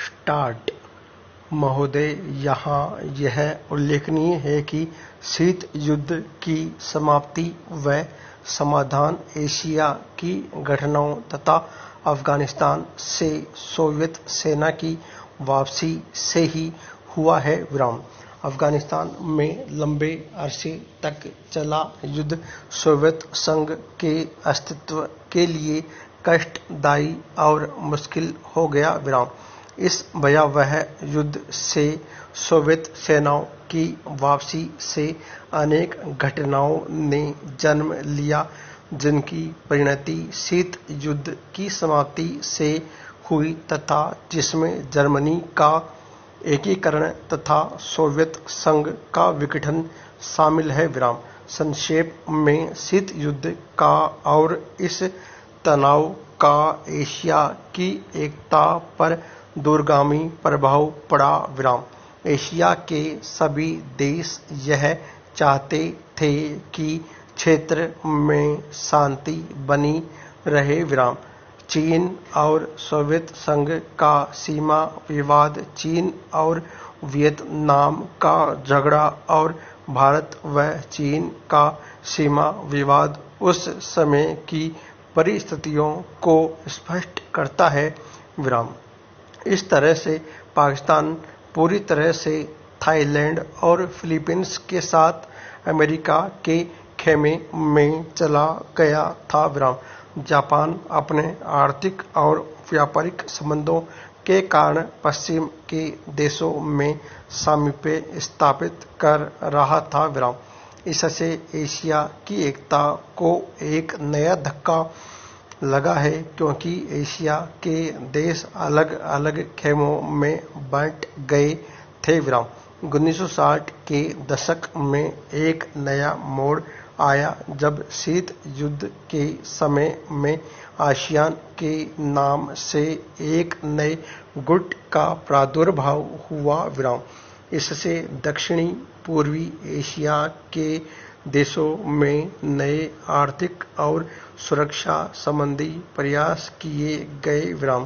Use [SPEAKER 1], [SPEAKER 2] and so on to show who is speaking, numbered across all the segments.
[SPEAKER 1] Start. महोदय, यहाँ यह उल्लेखनीय है कि शीत युद्ध की समाप्ति व समाधान एशिया की घटनाओं तथा अफगानिस्तान से सोवियत सेना की वापसी से ही हुआ है। अफगानिस्तान में लंबे अरसे तक चला युद्ध सोवियत संघ के अस्तित्व के लिए कष्टदायी और मुश्किल हो गया। इस भयावह युद्ध से सोवियत सेनाओं की वापसी से अनेक घटनाओं ने जन्म लिया, जिनकी परिणति शीत युद्ध की समाप्ति से हुई तथा जिसमें जर्मनी का एकीकरण तथा सोवियत संघ का विघटन शामिल है। संक्षेप में, शीत युद्ध का और इस तनाव का एशिया की एकता पर दूरगामी प्रभाव पड़ा। एशिया के सभी देश यह चाहते थे कि क्षेत्र में शांति बनी रहे। चीन और सोवियत संघ का सीमा विवाद, चीन और वियतनाम का झगड़ा और भारत व चीन का सीमा विवाद उस समय की परिस्थितियों को स्पष्ट करता है। इस तरह से पाकिस्तान पूरी तरह से थाईलैंड और फिलीपींस के साथ अमेरिका के खेमे में चला गया था। जापान अपने आर्थिक और व्यापारिक संबंधों के कारण पश्चिम के देशों में सामीप्य स्थापित कर रहा था। इससे एशिया की एकता को एक नया धक्का लगा है, क्योंकि एशिया के देश अलग अलग खेमों में बंट गए थे। 1960 के दशक में एक नया मोड़ आया जब शीत युद्ध के समय में आसियान के नाम से एक नए गुट का प्रादुर्भाव हुआ। इससे दक्षिणी पूर्वी एशिया के देशों में नए आर्थिक और सुरक्षा संबंधी प्रयास किए गए।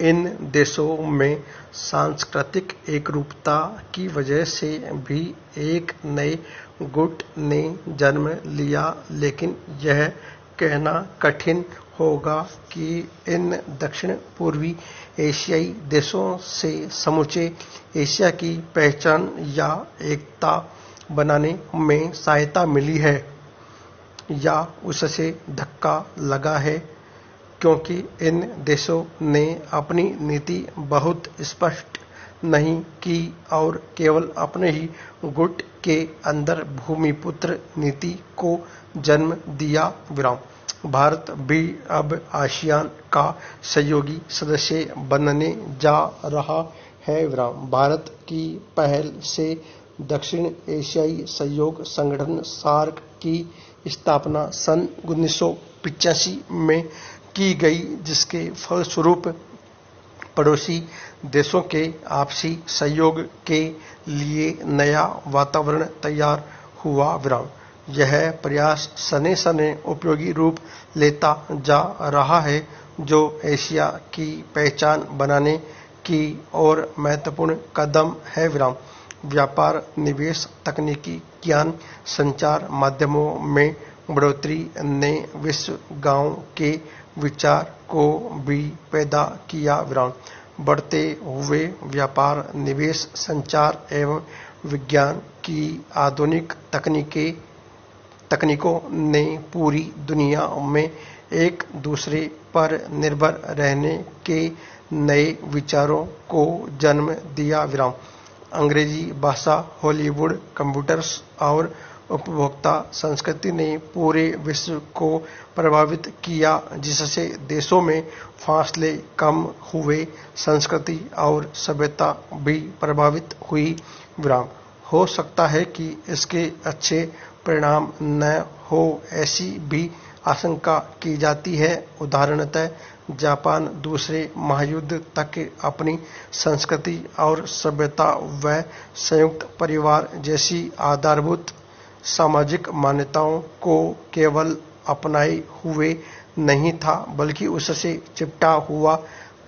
[SPEAKER 1] इन देशों में सांस्कृतिक एकरूपता की वजह से भी एक नए गुट ने जन्म लिया, लेकिन यह कहना कठिन होगा कि इन दक्षिण पूर्वी एशियाई देशों से समूचे एशिया की पहचान या एकता बनाने में सहायता मिली है या उससे धक्का लगा है, क्योंकि इन देशों ने अपनी नीति बहुत स्पष्ट नहीं की और केवल अपने ही गुट के अंदर भूमिपुत्र नीति को जन्म दिया। भारत भी अब आसियान का सहयोगी सदस्य बनने जा रहा है। भारत की पहल से दक्षिण एशियाई सहयोग संगठन सार्क की स्थापना सन 1985 में की गई, जिसके फलस्वरूप पड़ोसी देशों के आपसी सहयोग के लिए नया वातावरण तैयार हुआ। यह प्रयास सने सने उपयोगी रूप लेता जा रहा है, जो एशिया की पहचान बनाने की ओर महत्वपूर्ण कदम है। व्यापार, निवेश, तकनीकी ज्ञान, संचार माध्यमों में बढ़ोतरी ने विश्व गांव के विचार को भी पैदा किया। बढ़ते हुए व्यापार, निवेश, संचार एवं विज्ञान की आधुनिक तकनीकों ने पूरी दुनिया में एक दूसरे पर निर्भर रहने के नए विचारों को जन्म दिया। अंग्रेजी भाषा, हॉलीवुड, कंप्यूटर्स और उपभोक्ता संस्कृति ने पूरे विश्व को प्रभावित किया, जिससे देशों में फासले कम हुए, संस्कृति और सभ्यता भी प्रभावित हुई। हो सकता है कि इसके अच्छे परिणाम न हो, ऐसी भी आशंका की जाती है। उदाहरणतः जापान दूसरे महायुद्ध तक अपनी संस्कृति और सभ्यता व संयुक्त परिवार जैसी आधारभूत सामाजिक मान्यताओं को केवल अपनाए हुए नहीं था, बल्कि उससे चिपटा हुआ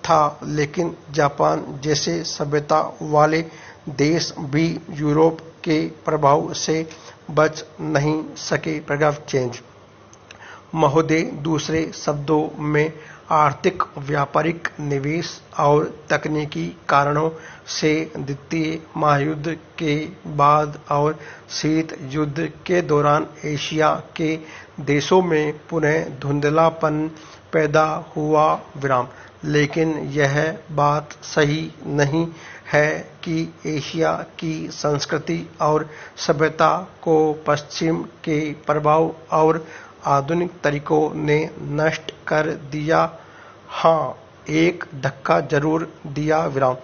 [SPEAKER 1] था, लेकिन जापान जैसे सभ्यता वाले देश भी यूरोप के प्रभाव से बच नहीं सके। Paragraph change. महोदय, दूसरे शब्दों में आर्थिक, व्यापारिक, निवेश और तकनीकी कारणों से द्वितीय महायुद्ध के बाद और शीत युद्ध के दौरान एशिया के देशों में पुनः धुंधलापन पैदा हुआ। विराम। लेकिन यह बात सही नहीं है कि एशिया की संस्कृति और सभ्यता को पश्चिम के प्रभाव और आधुनिक तरीकों ने नष्ट कर दिया। हाँ, एक धक्का जरूर दिया। विराम।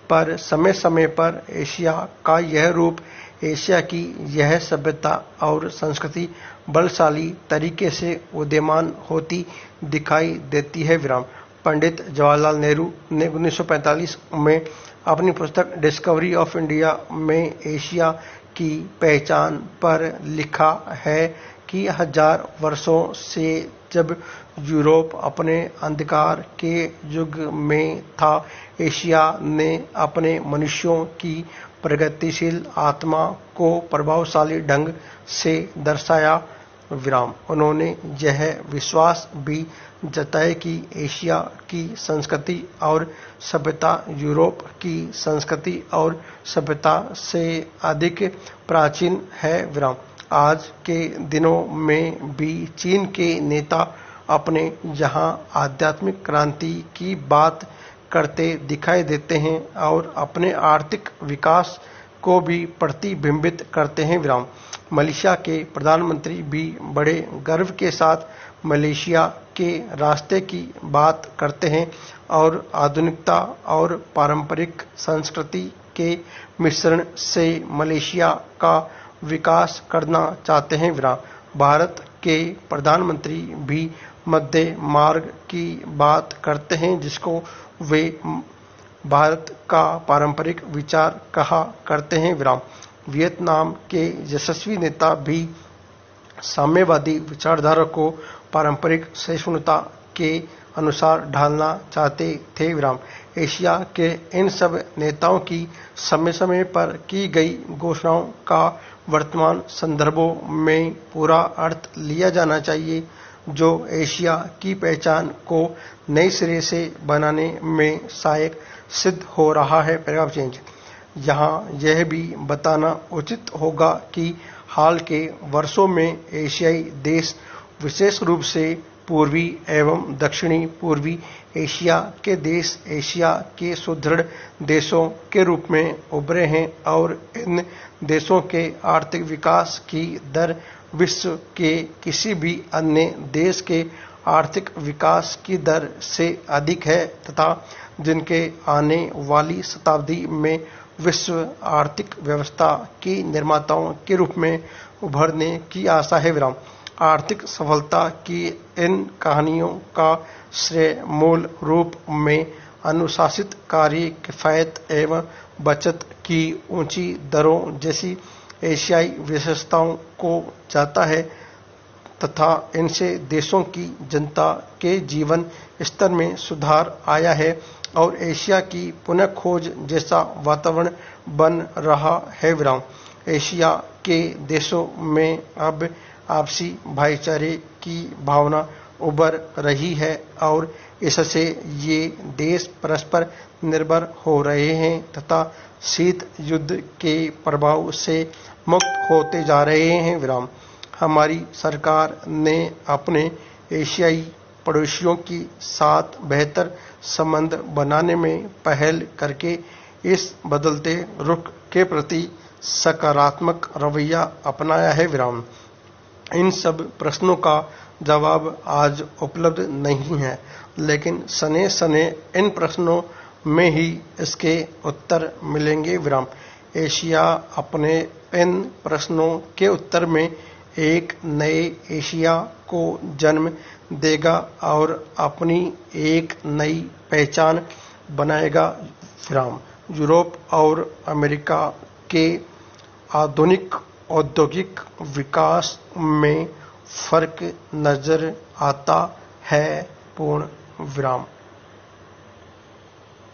[SPEAKER 1] पर समय समय पर एशिया का यह रूप, एशिया की यह सभ्यता और संस्कृति बलशाली तरीके से उदीयमान होती दिखाई देती है। विराम। पंडित जवाहरलाल नेहरू ने 1945 में अपनी पुस्तक डिस्कवरी ऑफ इंडिया में एशिया की पहचान पर लिखा है कि 1000 वर्षों से जब यूरोप अपने अंधकार के युग में था, एशिया ने अपने मनुष्यों की प्रगतिशील आत्मा को प्रभावशाली ढंग से दर्शाया। विराम। उन्होंने यह विश्वास भी जताया कि एशिया की संस्कृति और सभ्यता यूरोप की संस्कृति और सभ्यता से अधिक प्राचीन है। विराम। आज के दिनों में भी चीन के नेता अपने यहाँ आध्यात्मिक क्रांति की बात करते दिखाई देते हैं और अपने आर्थिक विकास को भी प्रतिबिंबित करते हैं। विराम। मलेशिया के प्रधानमंत्री भी बड़े गर्व के साथ मलेशिया के रास्ते की बात करते हैं और आधुनिकता और पारंपरिक संस्कृति के मिश्रण से मलेशिया का विकास करना चाहते हैं। विराम। भारत के प्रधानमंत्री भी मध्य मार्ग की बात करते हैं, जिसको वे भारत का पारंपरिक विचार कहा करते हैं। विराम। वियतनाम के यशस्वी नेता भी साम्यवादी विचारधारा को पारंपरिक सहिष्णुता के अनुसार ढालना चाहते थे। विराम। एशिया के इन सब नेताओं की समय समय पर की गई घोषणाओं का वर्तमान संदर्भों में पूरा अर्थ लिया जाना चाहिए, जो एशिया की पहचान को नए सिरे से बनाने में सहायक सिद्ध हो रहा है। Paragraph change. यहाँ यह भी बताना उचित होगा कि हाल के वर्षों में एशियाई देश, विशेष रूप से पूर्वी एवं दक्षिणी पूर्वी एशिया के देश, एशिया के सुदृढ़ देशों के रूप में उभरे हैं और इन देशों के आर्थिक विकास की दर विश्व के किसी भी अन्य देश के आर्थिक विकास की दर से अधिक है तथा जिनके आने वाली शताब्दी में विश्व आर्थिक व्यवस्था की निर्माताओं के रूप में उभरने की आशा है। विराम। आर्थिक सफलता की इन कहानियों का श्रेय मूल रूप में अनुशासित कार्य, किफायत एवं बचत की ऊंची दरों जैसी एशियाई विशेषताओं को जाता है तथा इनसे देशों की जनता के जीवन स्तर में सुधार आया है और एशिया की पुनः खोज जैसा वातावरण बन रहा है। विराम। एशिया के देशों में अब आपसी भाईचारे की भावना उभर रही है और इससे ये देश परस्पर निर्भर हो रहे हैं तथा शीत युद्ध के प्रभाव से मुक्त होते जा रहे हैं। विराम। हमारी सरकार ने अपने एशियाई पड़ोसियों के साथ बेहतर संबंध बनाने में पहल करके इस बदलते रुख के प्रति सकारात्मक रवैया अपनाया है। विराम। इन सब प्रश्नों का जवाब आज उपलब्ध नहीं है, लेकिन सने सने इन प्रश्नों में ही इसके उत्तर मिलेंगे। विराम। एशिया अपने इन प्रश्नों के उत्तर में एक नए एशिया को जन्म देगा और अपनी एक नई पहचान बनाएगा। विराम। यूरोप और अमेरिका के आधुनिक औद्योगिक विकास में फर्क नजर आता है। पूर्ण विराम।